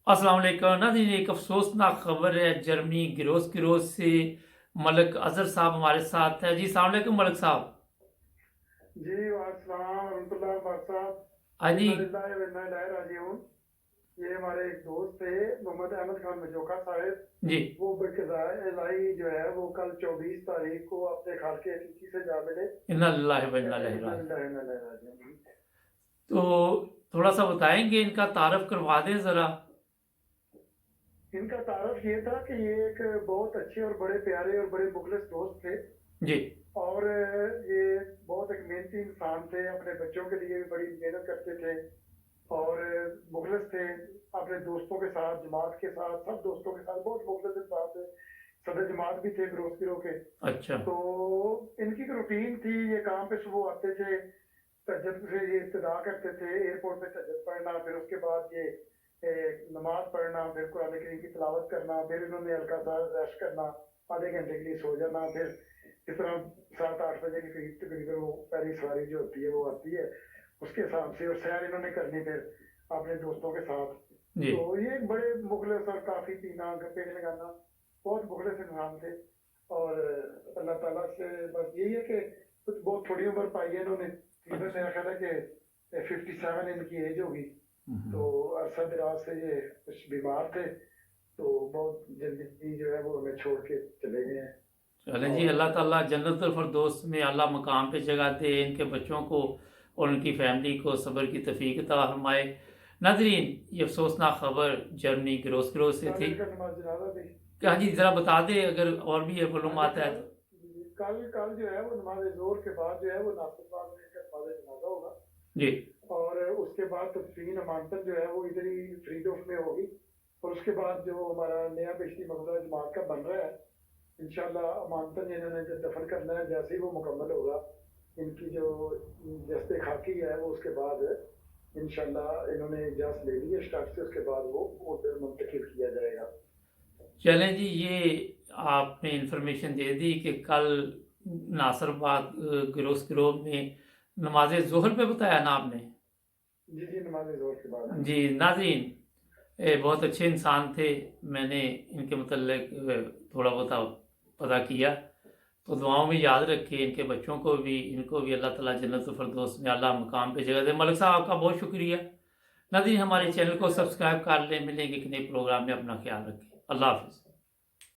अस्सलाम वालेकुम नाज़रीन, एक अफसोसनाक खबर है जर्मनी गिरोज से। मलक अजहर साहब हमारे साथ है। जी अस्सलाम वालेकुम मलक साहब। जी वालेकुम रहमतुल्लाह साहब। हाँ जी। इन्ना लिल्लाहि व इन्ना इलैहि राजिऊन। ये हमारे एक दोस्त थे मोहम्मद अहमद खान मजोका साहब। जी। वो बक़ज़ाए इलाही जो है वो कल 24 तारीख को अपने खाल के हकीकी से जा मिले। इन्ना लिल्लाहि व इन्ना इलैहि इन्ना राजिऊन। लिल्लाहि व इन्ना इलैहि राजिऊन। तो थोड़ा सा बताएंगे, इनका तारफ करवा दें ज़रा। इनका तारुफ ये था कि ये एक बहुत अच्छे और बड़े प्यारे और बड़े मुखलिस दोस्त थे। जी। और ये बहुत एक मेहनती इंसान थे, अपने बच्चों के लिए भी बड़ी मेहनत करते थे और मुखलिस थे अपने दोस्तों के साथ, जमात के साथ, सब दोस्तों के साथ बहुत मुखलिस इंसान थे। सदर जमात भी थे फिरोज गिरोह के। अच्छा। तो इनकी एक रूटीन थी, ये काम पे सुबह आते थे, तहज्जुद से ये इब्तिदा करते थे, एयरपोर्ट पे तहज्जुद पढ़ना, फिर उसके बाद ये नमाज पढ़ना, फिर कुरान करीम की तिलावत करना, फिर इन्होंने हल्का सा रेस्ट करना, आधे घंटे के लिए सो जाना, फिर इस तरह 7-8 बजे के करीब तकरीबन वो पहली सवारी जो होती है वो आती है, उसके हिसाब से और सैर इन्होंने करनी फिर अपने दोस्तों के साथ। जी। तो ये एक बड़े मुखलिस और काफी पीना गप्पे लगाना बहुत मुखलिस इंसान थे। और अल्लाह ताला से बस यही है कि कुछ बहुत थोड़ी उम्र पाई है इन्होंने। इधर मेरा ख्याल है कि 57 इनकी एज होगी। तो अरसा दराज से ये कुछ बीमार थे, तो बहुत जल्दी जो है वो हमें छोड़ के चले गए हैं। चलें जी, अल्लाह ताला जन्नतुल फिरदौस में आला मकाम पे जगह दे इनके बच्चों को और उनकी फैमिली को, सब्र की तौफीक अता फरमाए। नाज़रीन, ये अफसोसनाक खबर जर्मनी गिरोज से थी। नमाज जनाजा भी हाँ जी, ज़रा बता दें अगर और भी ये मालूमात है तो। कल कल जो है वो नमाज जोर के बाद जो है वो नासिरबाग में इनका नमाज जनाजा होगा। जी। और उसके बाद तदफीन अमानतन जो है वो इधर ही फ्रीडोफ में होगी। और उसके बाद जो हमारा नया बिजली मकबरा जमात का बन रहा है, इंशाल्लाह अमानतन इन्होंने जब दफन करना है, जैसे ही वो मुकम्मल होगा, इनकी जो जस्ते खाकी है वो उसके बाद इंशाल्लाह इन्होंने इजाज़त ले ली है स्टाफ से, उसके बाद वो उधर मुंतकिल किया जाएगा। चलें जी, ये आपने इंफॉर्मेशन दे दी कि कल नासरबाग गिरोह में नमाज ज़ोहर पे बताया ना आपने। जी जी, नमाज जोर के बाद। जी नाज़रीन, बहुत अच्छे इंसान थे। मैंने इनके मतलब थोड़ा बहुत पता किया, तो दुआओं में याद रखे इनके बच्चों को भी, इनको भी अल्लाह ताला जन्नतुल फिरदौस में आला मकाम पे जगह दे। मलिक साहब आपका बहुत शुक्रिया। नाज़रीन, हमारे चैनल को सब्सक्राइब कर लें। मिलेंगे एक नए प्रोग्राम में, अपना ख्याल रखें। अल्लाह हाफ़िज़।